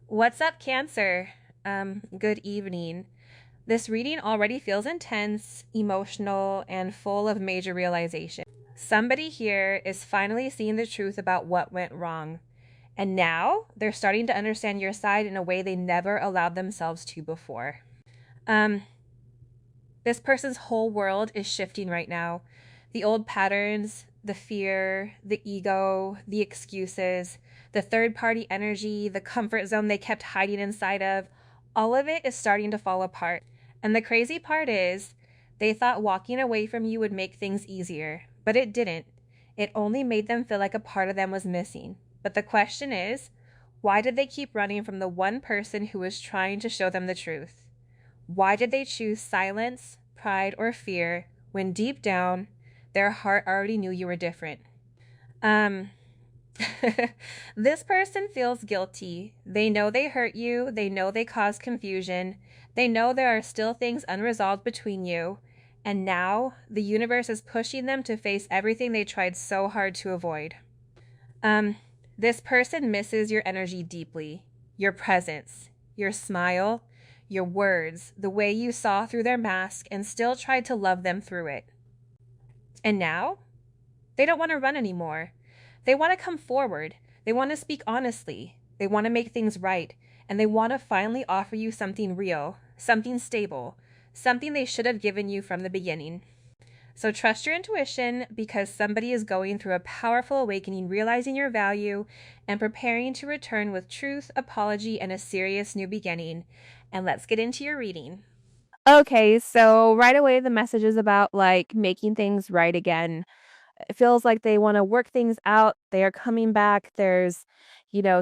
What's up, Cancer? Good evening. This reading already feels intense, emotional, and full of major realization. Somebody here is finally seeing the truth about what went wrong, and now they're starting to understand your side in a way they never allowed themselves to before. Um, this person's whole world is shifting right now. The old patterns, the fear, the ego, the excuses, the third party energy, the comfort zone they kept hiding inside of, all of it is starting to fall apart. And the crazy part is, they thought walking away from you would make things easier, but it didn't. It only made them feel like a part of them was missing. But the question is, why did they keep running from the one person who was trying to show them the truth? Why did they choose silence, pride, or fear when deep down their heart already knew you were different? Um, this person feels guilty. They know they hurt you. They know they caused confusion. They know there are still things unresolved between you. And now the universe is pushing them to face everything they tried so hard to avoid. Um, this person misses your energy deeply, your presence, your smile, your words, the way you saw through their mask and still tried to love them through it. And now, they don't want to run anymore. They want to come forward. They want to speak honestly. They want to make things right. And they want to finally offer you something real, something stable, something they should have given you from the beginning. So trust your intuition because somebody is going through a powerful awakening, realizing your value, and preparing to return with truth, apology, and a serious new beginning. And let's get into your reading. Okay, so right away, the message is about like making things right again. It feels like they want to work things out. They are coming back. There's,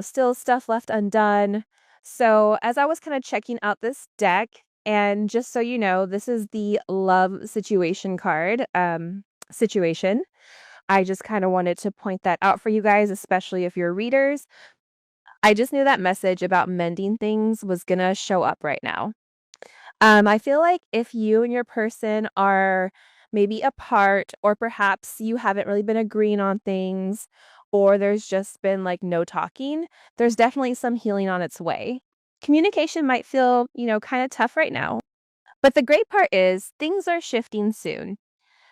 still stuff left undone. So, as I was kind of checking out this deck, and just so you know, this is the love situation card situation. I just kind of wanted to point that out for you guys, especially if you're readers. I just knew that message about mending things was going to show up right now. I feel like if you and your person are maybe apart, or perhaps you haven't really been agreeing on things, or there's just been like no talking, there's definitely some healing on its way. Communication might feel, kind of tough right now. But the great part is things are shifting soon.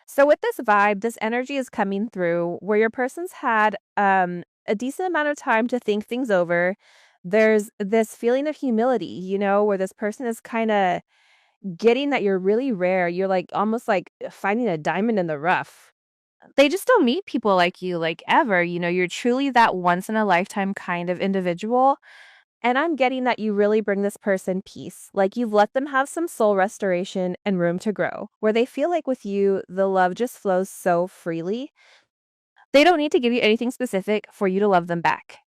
So with this vibe, this energy is coming through where your person's had a decent amount of time to think things over. There's this feeling of humility, where this person is kind of getting that you're really rare. You're like almost like finding a diamond in the rough. They just don't meet people like you like ever. You're truly that once in a lifetime kind of individual. And I'm getting that you really bring this person peace. Like you've let them have some soul restoration and room to grow, where they feel like with you, the love just flows so freely. They don't need to give you anything specific for you to love them back.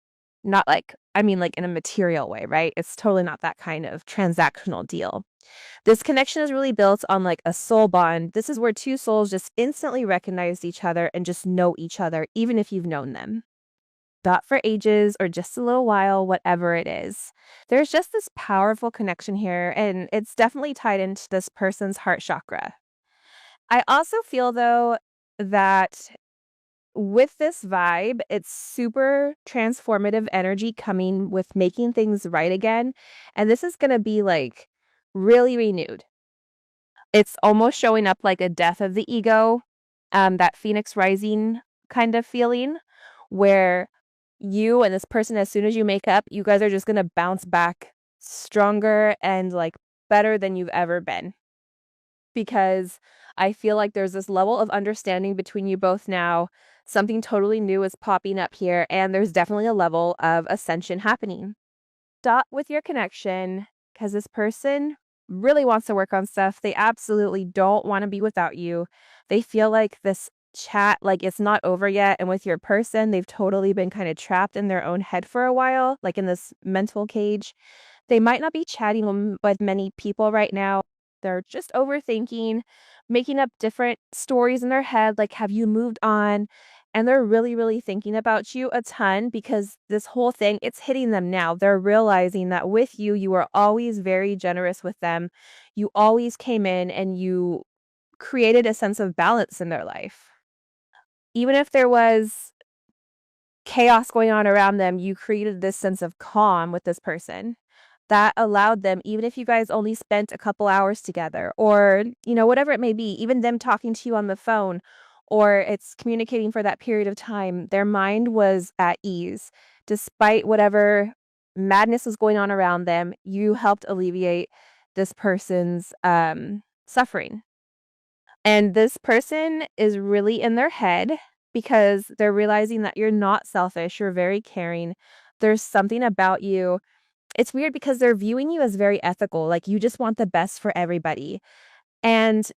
Not like, I mean, like in a material way, right? It's totally not that kind of transactional deal. This connection is really built on like a soul bond. This is where two souls just instantly recognize each other and just know each other, even if you've known them. Not for ages or just a little while, whatever it is. There's just this powerful connection here, and it's definitely tied into this person's heart chakra. I also feel, though, that with this vibe, it's super transformative energy coming with making things right again. And this is going to be like really renewed. It's almost showing up like a death of the ego, that phoenix rising kind of feeling where you and this person, as soon as you make up, you guys are just going to bounce back stronger and like better than you've ever been. Because I feel like there's this level of understanding between you both now. Something totally new is popping up here, and there's definitely a level of ascension happening. Dot with your connection because this person really wants to work on stuff. They absolutely don't want to be without you. They feel like this chat, like it's not over yet. And with your person, they've totally been kind of trapped in their own head for a while, like in this mental cage. They might not be chatting with many people right now. They're just overthinking, making up different stories in their head, like, have you moved on? And they're really, really thinking about you a ton because this whole thing, it's hitting them now. They're realizing that with you, you were always very generous with them. You always came in and you created a sense of balance in their life. Even if there was chaos going on around them, you created this sense of calm with this person that allowed them, even if you guys only spent a couple hours together or, whatever it may be, even them talking to you on the phone or it's communicating for that period of time, their mind was at ease. Despite whatever madness was going on around them, you helped alleviate this person's suffering. And this person is really in their head because they're realizing that you're not selfish, you're very caring. There's something about you. It's weird because they're viewing you as very ethical, like you just want the best for everybody. And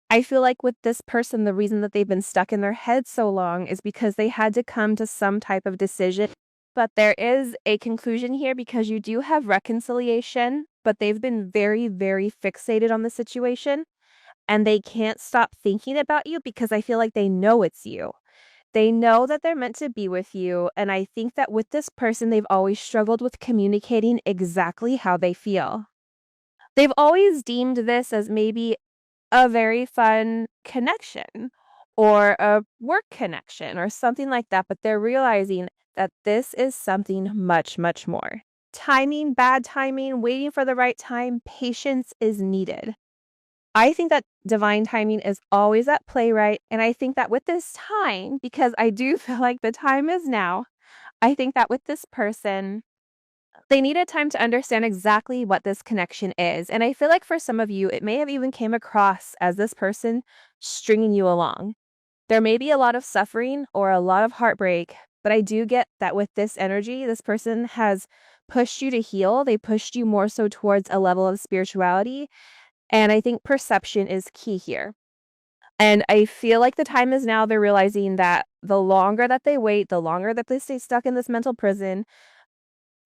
I feel like with this person, the reason that they've been stuck in their head so long is because they had to come to some type of decision. But there is a conclusion here because you do have reconciliation, but they've been very, very fixated on the situation and they can't stop thinking about you because I feel like they know it's you. They know that they're meant to be with you. And I think that with this person, they've always struggled with communicating exactly how they feel. They've always deemed this as maybe a very fun connection or a work connection or something like that, but they're realizing that this is something much, much more. Timing, bad timing, waiting for the right time, patience is needed. I think that divine timing is always at play, right? And I think that with this time, because I do feel like the time is now, I think that with this person, they needed time to understand exactly what this connection is. And I feel like for some of you, it may have even came across as this person stringing you along. There may be a lot of suffering or a lot of heartbreak, but I do get that with this energy, this person has pushed you to heal. They pushed you more so towards a level of spirituality. And I think perception is key here. And I feel like the time is now they're realizing that the longer that they wait, the longer that they stay stuck in this mental prison,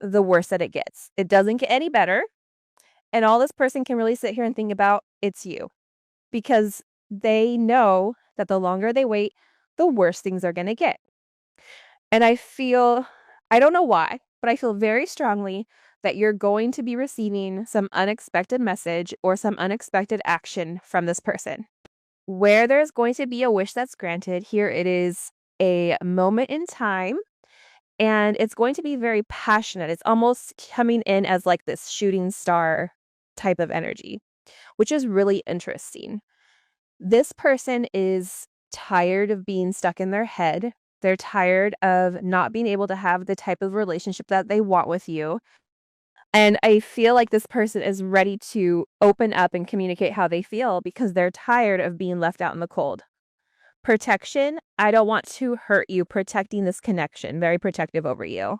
the worse that it gets. It doesn't get any better. And all this person can really sit here and think about it's you because they know that the longer they wait, the worse things are going to get. And I don't know why, but I feel very strongly that you're going to be receiving some unexpected message or some unexpected action from this person. Where there's going to be a wish that's granted, here it is a moment in time and it's going to be very passionate. It's almost coming in as like this shooting star type of energy, which is really interesting. This person is tired of being stuck in their head. They're tired of not being able to have the type of relationship that they want with you. And I feel like this person is ready to open up and communicate how they feel because they're tired of being left out in the cold. Protection, I don't want to hurt you, protecting this connection, very protective over you.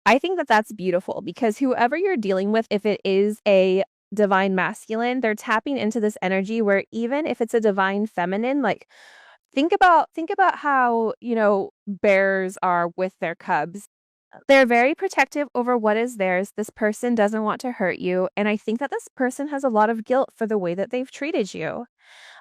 I think that that's beautiful because whoever you're dealing with, if it is a divine masculine, they're tapping into this energy where even if it's a divine feminine, like think about how, bears are with their cubs. They're very protective over what is theirs. This person doesn't want to hurt you, and I think that this person has a lot of guilt for the way that they've treated you.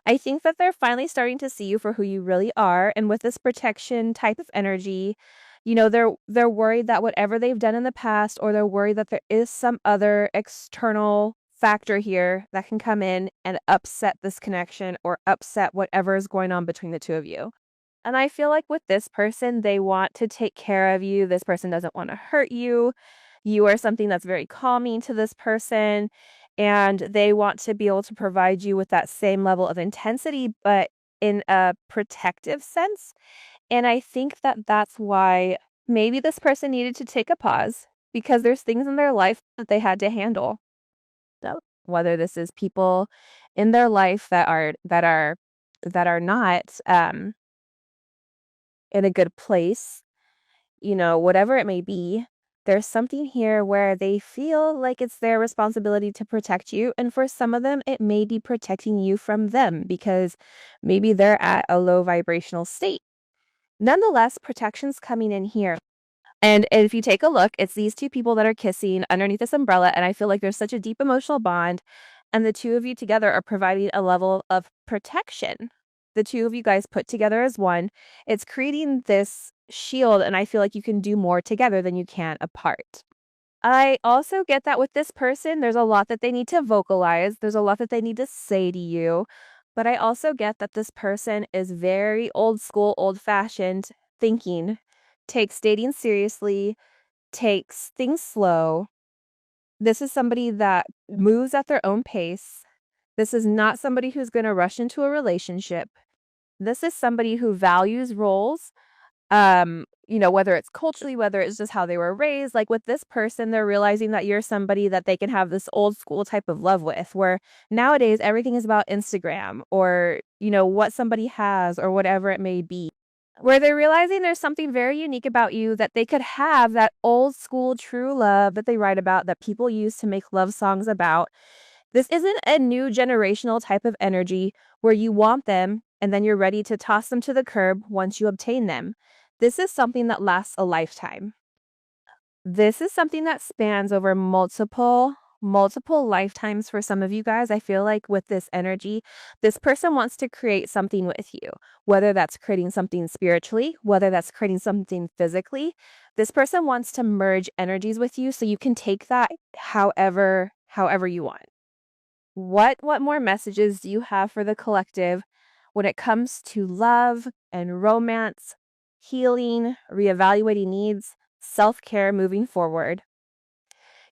I think that they're finally starting to see you for who you really are, and with this protection type of energy, they're worried that whatever they've done in the past, or they're worried that there is some other external factor here that can come in and upset this connection or upset whatever is going on between the two of you. And I feel like with this person, they want to take care of you. This person doesn't want to hurt you. You are something that's very calming to this person. And they want to be able to provide you with that same level of intensity, but in a protective sense. And I think that that's why maybe this person needed to take a pause because there's things in their life that they had to handle. So whether this is people in their life that are not in a good place, whatever it may be, there's something here where they feel like it's their responsibility to protect you. And for some of them, it may be protecting you from them because maybe they're at a low vibrational state. Nonetheless, protection's coming in here. And if you take a look, it's these two people that are kissing underneath this umbrella. And I feel like there's such a deep emotional bond. And the two of you together are providing a level of protection. The two of you guys put together as one. It's creating this shield. And I feel like you can do more together than you can apart. I also get that with this person, there's a lot that they need to vocalize. There's a lot that they need to say to you. But I also get that this person is very old school, old fashioned. thinking, takes dating seriously, takes things slow. This is somebody that moves at their own pace. This is not somebody who's going to rush into a relationship. This is somebody who values roles, whether it's culturally, whether it's just how they were raised. Like with this person, they're realizing that you're somebody that they can have this old school type of love with, where nowadays everything is about Instagram or, what somebody has or whatever it may be. Where they're realizing there's something very unique about you that they could have that old school true love that they write about, that people use to make love songs about. This isn't a new generational type of energy where you want them and then you're ready to toss them to the curb once you obtain them. This is something that lasts a lifetime. This is something that spans over multiple lifetimes for some of you guys. I feel like with this energy, this person wants to create something with you, whether that's creating something spiritually, whether that's creating something physically. This person wants to merge energies with you so you can take that however you want. What more messages do you have for the collective when it comes to love and romance, healing, reevaluating needs, self-care moving forward?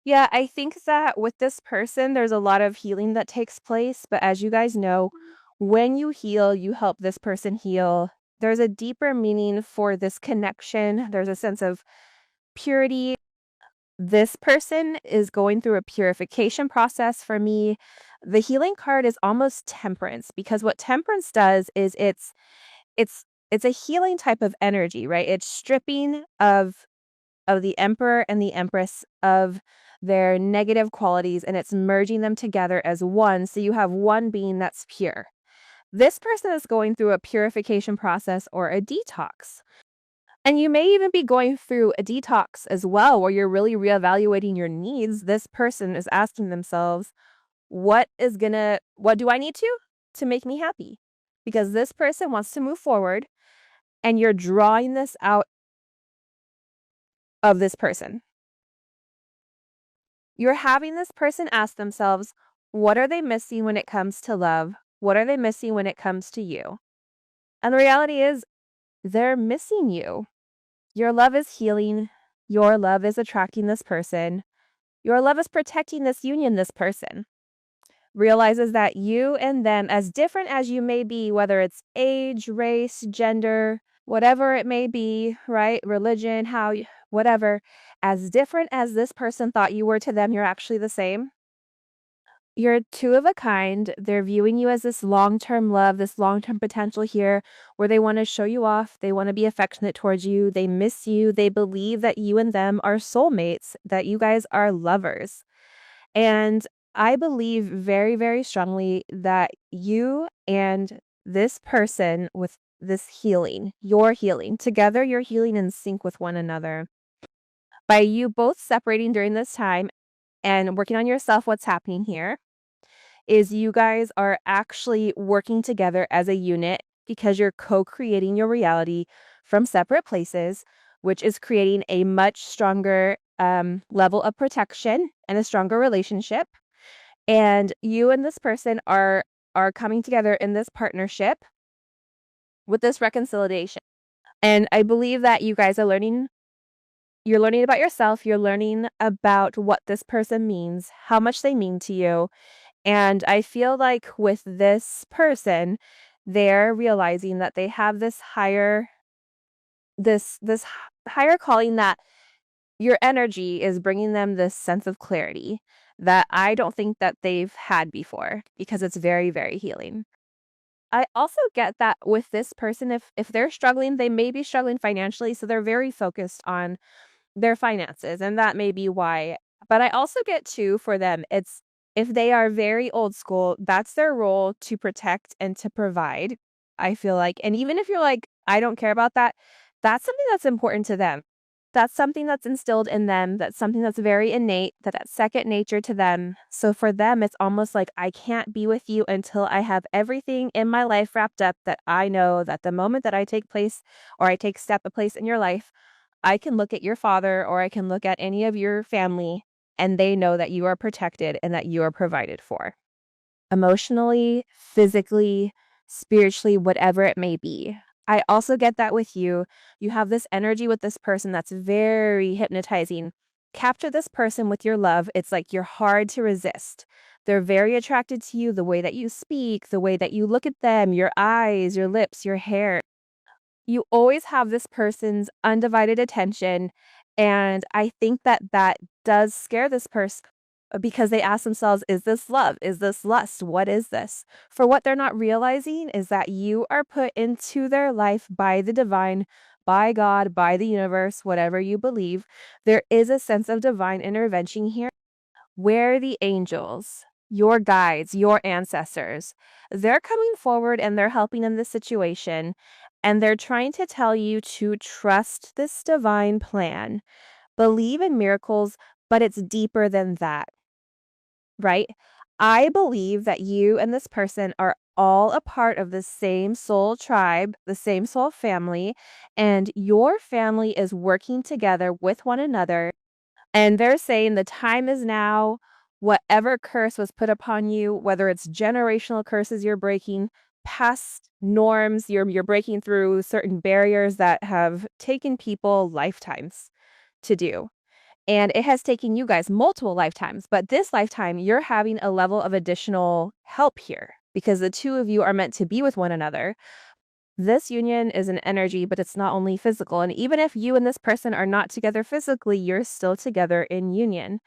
Yeah, I think that with this person, there's a lot of healing that takes place. But as you guys know, when you heal, you help this person heal. There's a deeper meaning for this connection. There's a sense of purity. This person is going through a purification process for me. The healing card is almost temperance, because what temperance does is it's it's a healing type of energy, right? It's stripping of the emperor and the empress of their negative qualities, and it's merging them together as one, so you have one being that's pure. This person is going through a purification process or a detox. And you may even be going through a detox as well, where you're really reevaluating your needs. This person is asking themselves, what do I need to make me happy? Because this person wants to move forward, and you're drawing this out of this person. You're having this person ask themselves, what are they missing when it comes to love? What are they missing when it comes to you? And the reality is, they're missing you. Your love is healing. Your love is attracting this person. Your love is protecting this union, this person. Realizes that you and them, as different as you may be, whether it's age, race, gender, whatever it may be, right? Religion, whatever, as different as this person thought you were to them, you're actually the same. You're two of a kind. They're viewing you as this long-term love, this long-term potential here, where they want to show you off. They want to be affectionate towards you. They miss you. They believe that you and them are soulmates, that you guys are lovers. And I believe very, very strongly that you and this person, with this healing, your healing, together you're healing in sync with one another. By you both separating during this time and working on yourself, what's happening here is you guys are actually working together as a unit, because you're co-creating your reality from separate places, which is creating a much stronger level of protection and a stronger relationship. And you and this person are coming together in this partnership with this reconciliation. And I believe that you guys are learning. You're learning about yourself. You're learning about what this person means, how much they mean to you. And I feel like with this person, they're realizing that they have this higher higher calling, that your energy is bringing them this sense of clarity that I don't think that they've had before, because it's very, very healing. I also get that with this person, if they're struggling, they may be struggling financially, so they're very focused on their finances, and that may be why. But I also get too, for them, it's if they are very old school, that's their role to protect and to provide, I feel like. And even if you're like, I don't care about that, that's something that's important to them. That's something that's instilled in them. That's something that's very innate, that's second nature to them. So for them, it's almost like, I can't be with you until I have everything in my life wrapped up, that I know that the moment that I take place, or I take a place in your life, I can look at your father, or I can look at any of your family, and they know that you are protected and that you are provided for. Emotionally, physically, spiritually, whatever it may be. I also get that with you. You have this energy with this person that's very hypnotizing. Capture this person with your love. It's like you're hard to resist. They're very attracted to you, the way that you speak, the way that you look at them, your eyes, your lips, your hair. You always have this person's undivided attention. And I think that that does scare this person because they ask themselves, is this love? Is this lust? What is this? For what they're not realizing is that you are put into their life by the divine, by God, by the universe, whatever you believe. There is a sense of divine intervention here where the angels, your guides, your ancestors, they're coming forward and they're helping in this situation. And they're trying to tell you to trust this divine plan, believe in miracles, but it's deeper than that, right? I believe that you and this person are all a part of the same soul tribe, the same soul family, and your family is working together with one another, and they're saying the time is now. Whatever curse was put upon you, whether it's generational curses you're breaking, past norms, you're breaking through certain barriers that have taken people lifetimes to do. And it has taken you guys multiple lifetimes, but this lifetime, you're having a level of additional help here because the two of you are meant to be with one another. This union is an energy, but it's not only physical. And even if you and this person are not together physically, you're still together in union.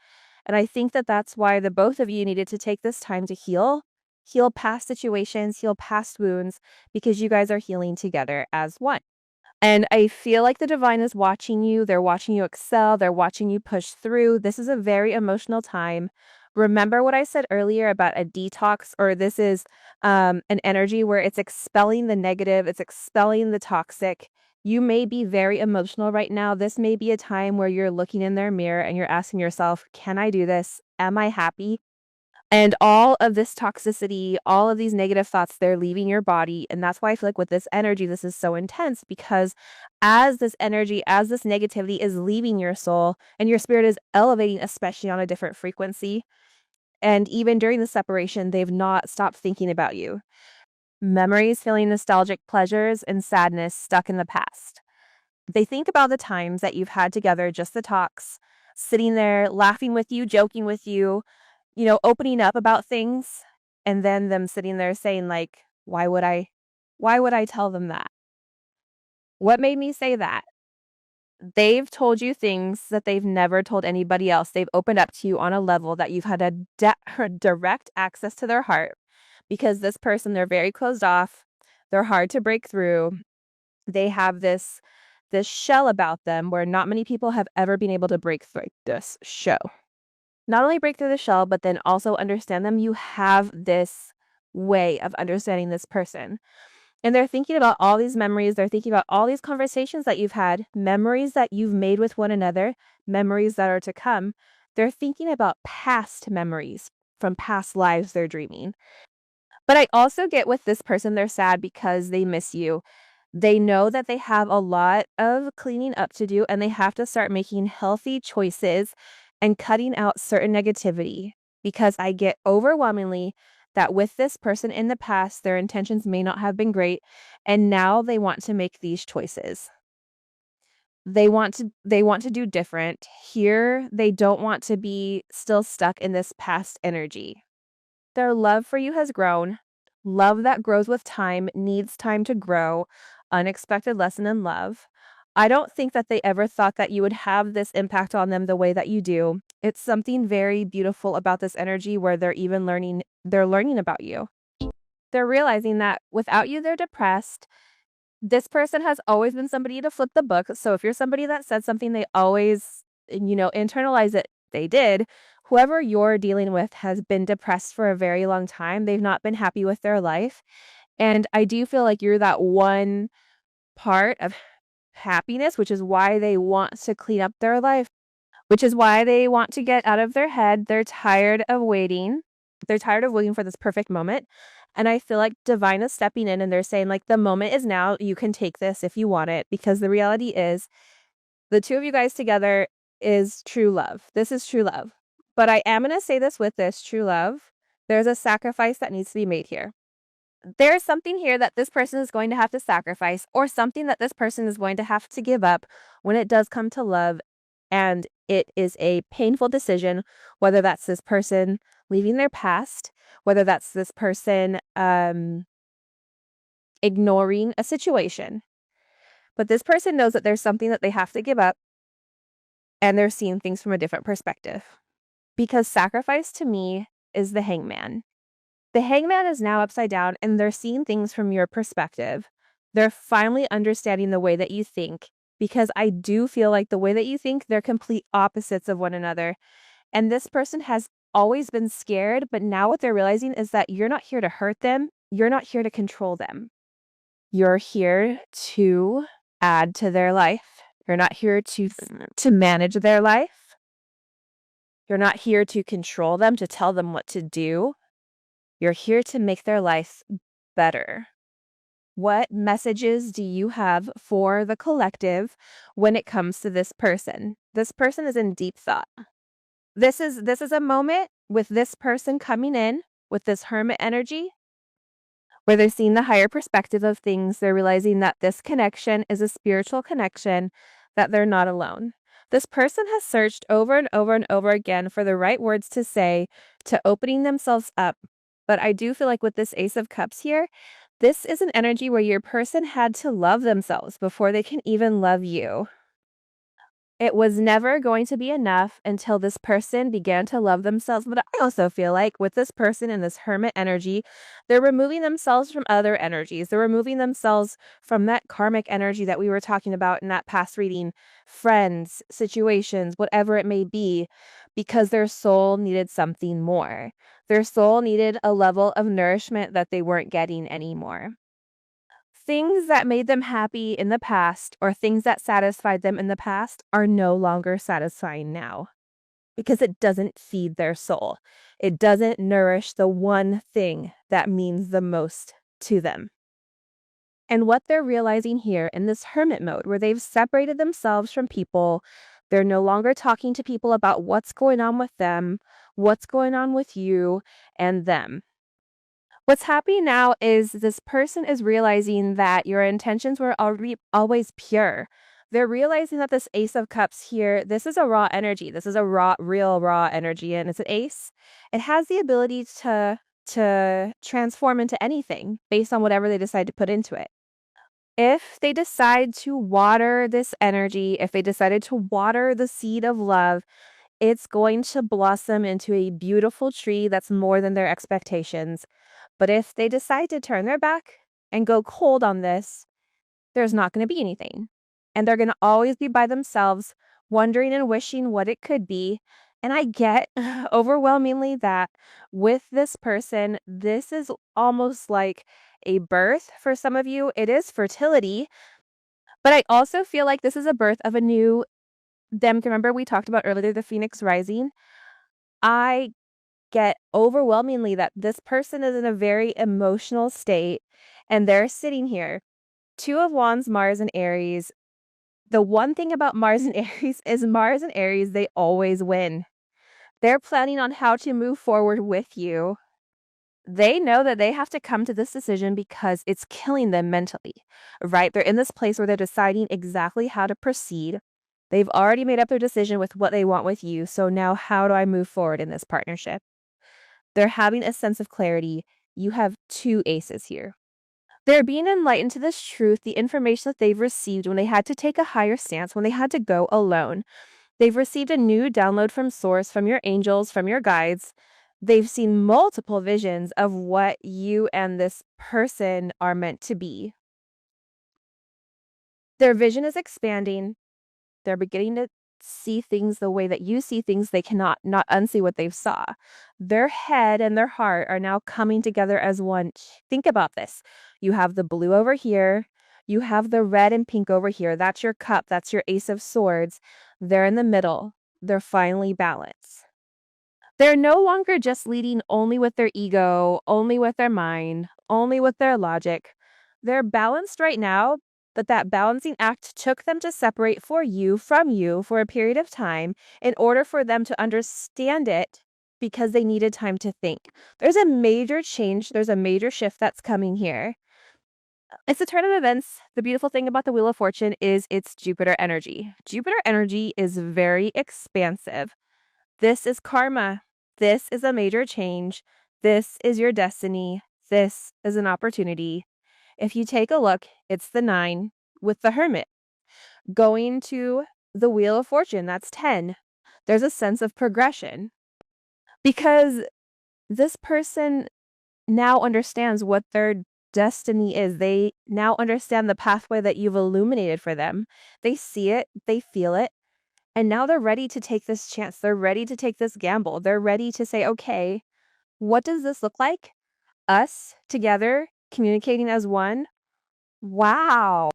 And I think that that's why the both of you needed to take this time to heal past situations, heal past wounds, because you guys are healing together as one. And I feel like the divine is watching you. They're watching you excel. They're watching you push through. This is a very emotional time. Remember what I said earlier about a detox, or this is an energy where it's expelling the negative, it's expelling the toxic. You may be very emotional right now. This may be a time where you're looking in their mirror and you're asking yourself, can I do this? Am I happy? And all of this toxicity, all of these negative thoughts, they're leaving your body. And that's why I feel like with this energy, this is so intense because as this energy, as this negativity is leaving your soul and your spirit is elevating, especially on a different frequency. And even during the separation, they've not stopped thinking about you. Memories, feeling nostalgic pleasures, and sadness stuck in the past. They think about the times that you've had together, just the talks, sitting there, laughing with you, joking with you, opening up about things, and then them sitting there saying like, why would I tell them that? What made me say that? They've told you things that they've never told anybody else. They've opened up to you on a level that you've had a direct access to their heart because this person, they're very closed off. They're hard to break through. They have this shell about them where not many people have ever been able to break through this show. Not only break through the shell, but then also understand them. You have this way of understanding this person. And they're thinking about all these memories. They're thinking about all these conversations that you've had, memories that you've made with one another, memories that are to come. They're thinking about past memories from past lives they're dreaming. But I also get with this person, they're sad because they miss you. They know that they have a lot of cleaning up to do and they have to start making healthy choices and cutting out certain negativity because I get overwhelmingly that with this person in the past, their intentions may not have been great. And now they want to make these choices. They want to do different. Here, they don't want to be still stuck in this past energy. Their love for you has grown. Love that grows with time needs time to grow. Unexpected lesson in love. I don't think that they ever thought that you would have this impact on them the way that you do. It's something very beautiful about this energy where they're learning about you. They're realizing that without you, they're depressed. This person has always been somebody to flip the book. So if you're somebody that said something, they always, internalize it. They did. Whoever you're dealing with has been depressed for a very long time. They've not been happy with their life. And I do feel like you're that one part of happiness, which is why they want to clean up their life, which is why they want to get out of their head. They're tired of waiting. They're tired of waiting for this perfect moment. And I feel like divine is stepping in and they're saying, like, the moment is now. You can take this if you want it. Because the reality is, the two of you guys together is true love. This is true love. But I am going to say this with this true love. There's a sacrifice that needs to be made here. There's something here that this person is going to have to sacrifice, or something that this person is going to have to give up when it does come to love. And it is a painful decision, whether that's this person leaving their past, whether that's this person ignoring a situation. But this person knows that there's something that they have to give up, and they're seeing things from a different perspective. Because sacrifice to me is the hangman. The hangman is now upside down, and they're seeing things from your perspective. They're finally understanding the way that you think, because I do feel like the way that you think, they're complete opposites of one another. And this person has always been scared, but now what they're realizing is that you're not here to hurt them. You're not here to control them. You're here to add to their life. You're not here to manage their life. You're not here to control them, to tell them what to do. You're here to make their life better. What messages do you have for the collective when it comes to this person? This person is in deep thought. This is a moment with this person coming in with this hermit energy where they're seeing the higher perspective of things. They're realizing that this connection is a spiritual connection, that they're not alone. This person has searched over and over and over again for the right words to say, to opening themselves up. But I do feel like with this Ace of Cups here, this is an energy where your person had to love themselves before they can even love you. It was never going to be enough until this person began to love themselves. But I also feel like with this person and this hermit energy, they're removing themselves from other energies. They're removing themselves from that karmic energy that we were talking about in that past reading, friends, situations, whatever it may be, because their soul needed something more. Their soul needed a level of nourishment that they weren't getting anymore. Things that made them happy in the past, or things that satisfied them in the past, are no longer satisfying now because it doesn't feed their soul. It doesn't nourish the one thing that means the most to them. And what they're realizing here in this hermit mode, where they've separated themselves from people, they're no longer talking to people about what's going on with them, what's going on with you and them. What's happening now is this person is realizing that your intentions were always pure. They're realizing that this Ace of Cups here, this is a raw energy. This is a real raw energy, and it's an ace. It has the ability to transform into anything based on whatever they decide to put into it. If they decide to water this energy, if they decided to water the seed of love, it's going to blossom into a beautiful tree that's more than their expectations. But if they decide to turn their back and go cold on this, there's not going to be anything. And they're going to always be by themselves, wondering and wishing what it could be. And I get overwhelmingly that with this person, this is almost like a birth for some of you. It is fertility. But I also feel like this is a birth of a new them. Remember, we talked about earlier the Phoenix Rising. I get overwhelmingly that this person is in a very emotional state, and they're sitting here. Two of Wands, Mars and Aries. The one thing about Mars and Aries is Mars and Aries, they always win. They're planning on how to move forward with you. They know that they have to come to this decision because it's killing them mentally, right? They're in this place where they're deciding exactly how to proceed. They've already made up their decision with what they want with you. So now how do I move forward in this partnership? They're having a sense of clarity. You have two aces here. They're being enlightened to this truth, the information that they've received when they had to take a higher stance, when they had to go alone. They've received a new download from source, from your angels, from your guides. They've seen multiple visions of what you and this person are meant to be. Their vision is expanding. They're beginning to see things the way that you see things. They cannot not unsee what they've saw. Their head and their heart are now coming together as one. Think about this. You have the blue over here. You have the red and pink over here. That's your cup. That's your Ace of Swords. They're in the middle. They're finally balanced. They're no longer just leading only with their ego, only with their mind, only with their logic. They're balanced right now, but that balancing act took them to separate from you for a period of time in order for them to understand it because they needed time to think. There's a major change, there's a major shift that's coming here. It's a turn of events. The beautiful thing about the Wheel of Fortune is it's Jupiter energy. Jupiter energy is very expansive. This is karma. This is a major change. This is your destiny. This is an opportunity. If you take a look, it's the 9 with the Hermit. Going to the Wheel of Fortune, that's 10. There's a sense of progression because this person now understands what their destiny is. They now understand the pathway that you've illuminated for them. They see it, they feel it, and now they're ready to take this chance. They're ready to take this gamble. They're ready to say, okay, what does this look like? Us together, communicating as one. Wow.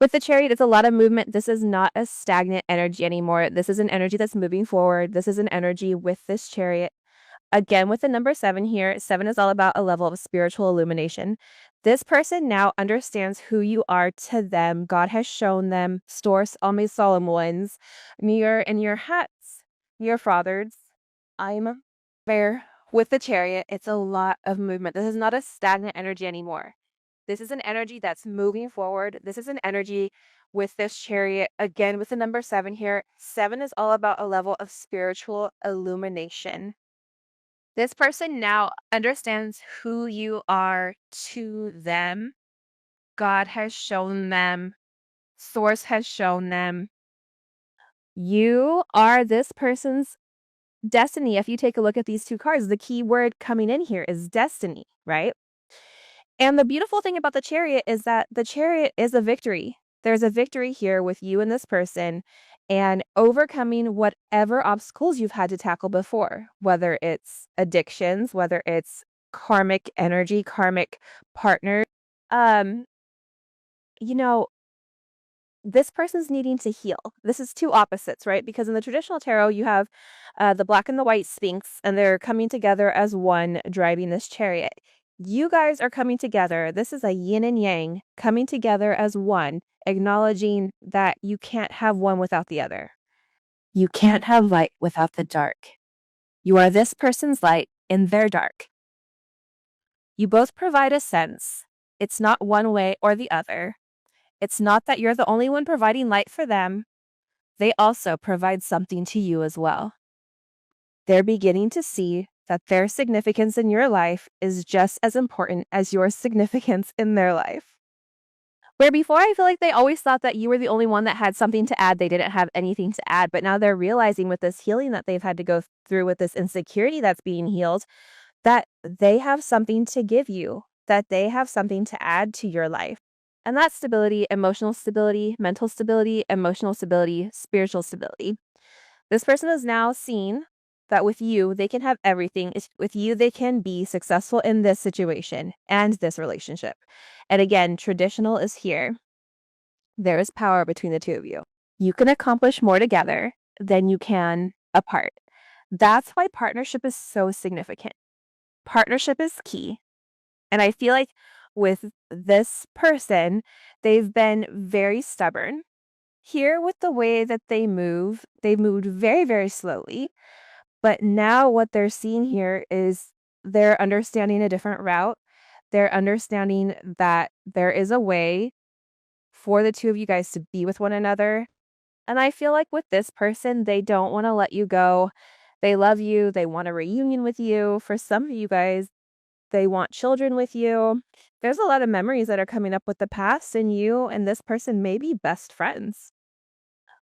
With the Chariot, it's a lot of movement. This is not a stagnant energy anymore. This is an energy that's moving forward. This is an energy with this Chariot. Again, with the number 7 here, 7 is all about a level of spiritual illumination. This person now understands who you are to them. God has shown them, source, all my solemn ones, near in your hats, your fathers. I'm there with the Chariot. It's a lot of movement. This is not a stagnant energy anymore. This is an energy that's moving forward. This is an energy with this Chariot. Again, with the number 7 here, 7 is all about a level of spiritual illumination. This person now understands who you are to them. God has shown them, Source has shown them. You are this person's destiny. If you take a look at these 2 cards, the key word coming in here is destiny, right? And the beautiful thing about the Chariot is that the Chariot is a victory. There's a victory here with you and this person and overcoming whatever obstacles you've had to tackle before, whether it's addictions, whether it's karmic energy, karmic partner. Um, you know, this person's needing to heal. This is 2 opposites, right? Because in the traditional tarot, you have the black and the white Sphinx, and they're coming together as one, driving this chariot. You guys are coming together. This is a yin and yang coming together as one, acknowledging that you can't have one without the other. You can't have light without the dark. You are this person's light in their dark. You both provide a sense. It's not one way or the other. It's not that you're the only one providing light for them. They also provide something to you as well. They're beginning to see that their significance in your life is just as important as your significance in their life. Where before I feel like they always thought that you were the only one that had something to add, they didn't have anything to add. But now they're realizing with this healing that they've had to go through, with this insecurity that's being healed, that they have something to give you, that they have something to add to your life. And that's stability, emotional stability, mental stability, emotional stability, spiritual stability. This person is now seen that with you, they can have everything. With you, they can be successful in this situation and this relationship. And again, traditional is here. There is power between the 2 of you. You can accomplish more together than you can apart. That's why partnership is so significant. Partnership is key. And I feel like with this person, they've been very stubborn. Here, with the way that they've moved very, very slowly. But now what they're seeing here is they're understanding a different route. They're understanding that there is a way for the 2 of you guys to be with one another. And I feel like with this person, they don't want to let you go. They love you. They want a reunion with you. For some of you guys, they want children with you. There's a lot of memories that are coming up with the past, and you and this person may be best friends.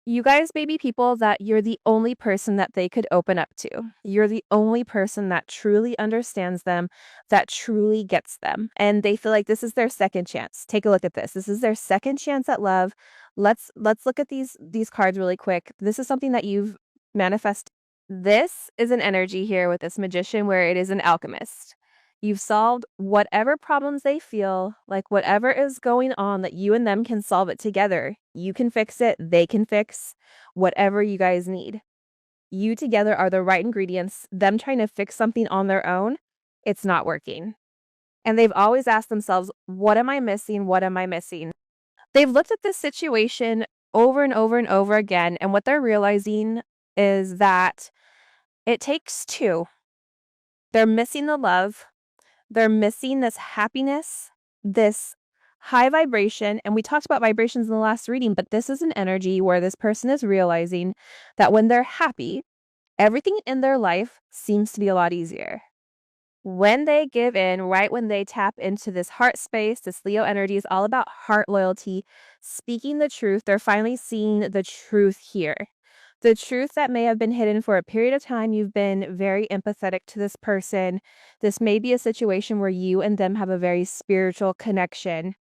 You guys may be people that you're the only person that they could open up to. You're the only person that truly understands them, that truly gets them. And they feel like this is their second chance. Take a look at this. This is their second chance at love. Let's look at these cards really quick. This is something that you've manifested. This is an energy here with this magician where it is an alchemist. You've solved whatever problems they feel, like whatever is going on, that you and them can solve it together. You can fix it, they can fix whatever you guys need. You together are the right ingredients. Them trying to fix something on their own, it's not working. And they've always asked themselves, what am I missing? What am I missing? They've looked at this situation over and over and over again, and what they're realizing is that it takes 2. They're missing the love. They're missing this happiness, this high vibration. And we talked about vibrations in the last reading, but this is an energy where this person is realizing that when they're happy, everything in their life seems to be a lot easier. When they give in, right when they tap into this heart space, this Leo energy is all about heart loyalty, speaking the truth. They're finally seeing the truth here. The truth that may have been hidden for a period of time. You've been very empathetic to this person. This may be a situation where you and them have a very spiritual connection.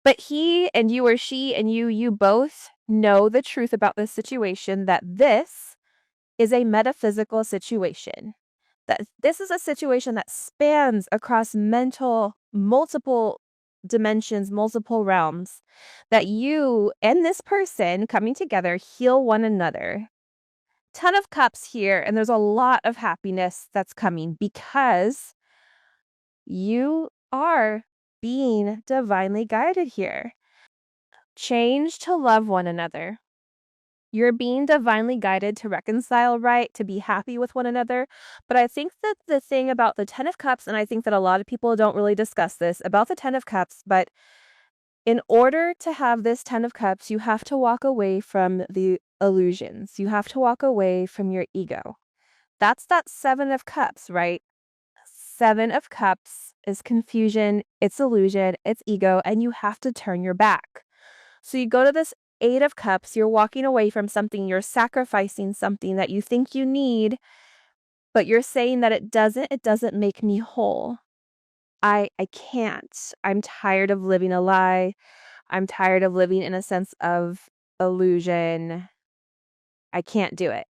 But he and you, or she and you both know the truth about this situation, that this is a metaphysical situation, that this is a situation that spans across multiple dimensions, multiple realms, that you and this person coming together heal one another. Ton of cups here, and there's a lot of happiness that's coming because you are being divinely guided here. Change to love one another. You're being divinely guided to reconcile right, to be happy with one another. But I think that the thing about the 10 of Cups, and I think that a lot of people don't really discuss this about the 10 of Cups, but in order to have this 10 of Cups, you have to walk away from the illusions. You have to walk away from your ego. That's that 7 of Cups, right? 7 of Cups is confusion, it's illusion, it's ego, and you have to turn your back. So you go to this 8 of Cups, you're walking away from something, you're sacrificing something that you think you need, but you're saying that it doesn't make me whole. I can't. I'm tired of living a lie. I'm tired of living in a sense of illusion. I can't do it.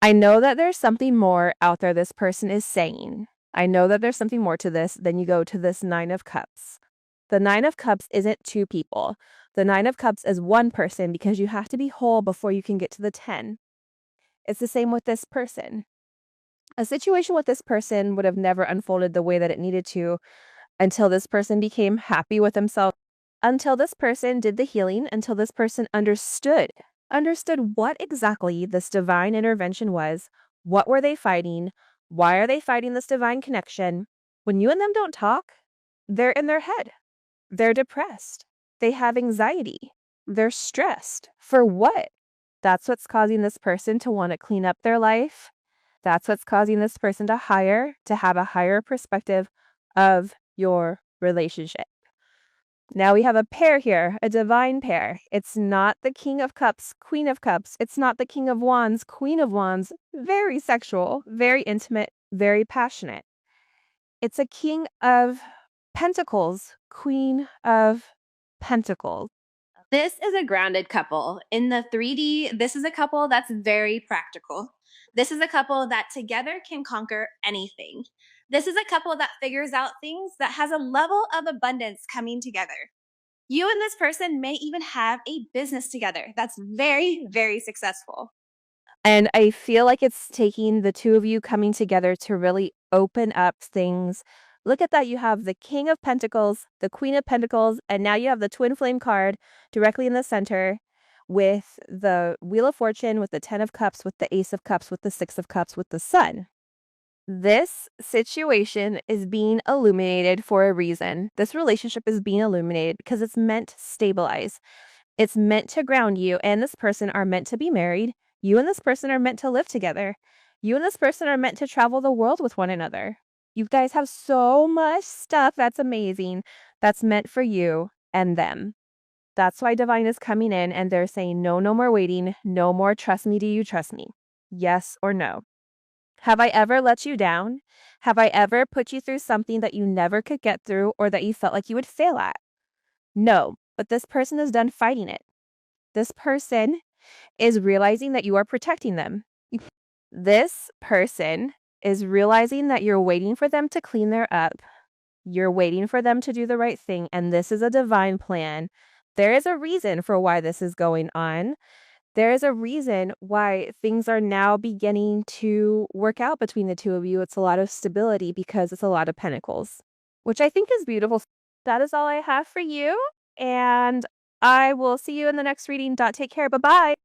I know that there's something more out there this person is saying. I know that there's something more to this. Then you go to this 9 of Cups. The 9 of Cups isn't two people. The 9 of Cups is one person because you have to be whole before you can get to the 10. It's the same with this person. A situation with this person would have never unfolded the way that it needed to until this person became happy with himself, until this person did the healing, until this person understood what exactly this divine intervention was. What were they fighting? Why are they fighting this divine connection? When you and them don't talk, they're in their head. They're depressed. They have anxiety. They're stressed. For what? That's what's causing this person to want to clean up their life. That's what's causing this person to have a higher perspective of your relationship. Now we have a pair here, a divine pair. It's not the King of Cups, Queen of Cups. It's not the King of Wands, Queen of Wands. Very sexual, very intimate, very passionate. It's a King of Pentacles, Queen of Pentacles. This is a grounded couple. In the 3D, this is a couple that's very practical. This is a couple that together can conquer anything. This is a couple that figures out things, that has a level of abundance coming together. You and this person may even have a business together that's very, very successful. And I feel like it's taking the two of you coming together to really open up things. Look at that. You have the King of Pentacles, the Queen of Pentacles, and now you have the Twin Flame card directly in the center with the Wheel of Fortune, with the 10 of Cups, with the Ace of Cups, with the 6 of Cups, with the Sun. This situation is being illuminated for a reason. This relationship is being illuminated because it's meant to stabilize. It's meant to ground you, and this person are meant to be married. You and this person are meant to live together. You and this person are meant to travel the world with one another. You guys have so much stuff that's amazing that's meant for you and them. That's why Divine is coming in and they're saying, no more waiting. No more trust me. Do you trust me? Yes or no? Have I ever let you down? Have I ever put you through something that you never could get through or that you felt like you would fail at? No, but this person is done fighting it. This person is realizing that you are protecting them. This person is realizing that you're waiting for them to clean their up. You're waiting for them to do the right thing, and this is a divine plan. There is a reason for why this is going on. There is a reason why things are now beginning to work out between the two of you. It's a lot of stability because it's a lot of pentacles, which I think is beautiful. That is all I have for you, and I will see you in the next reading. Take care. Bye-bye.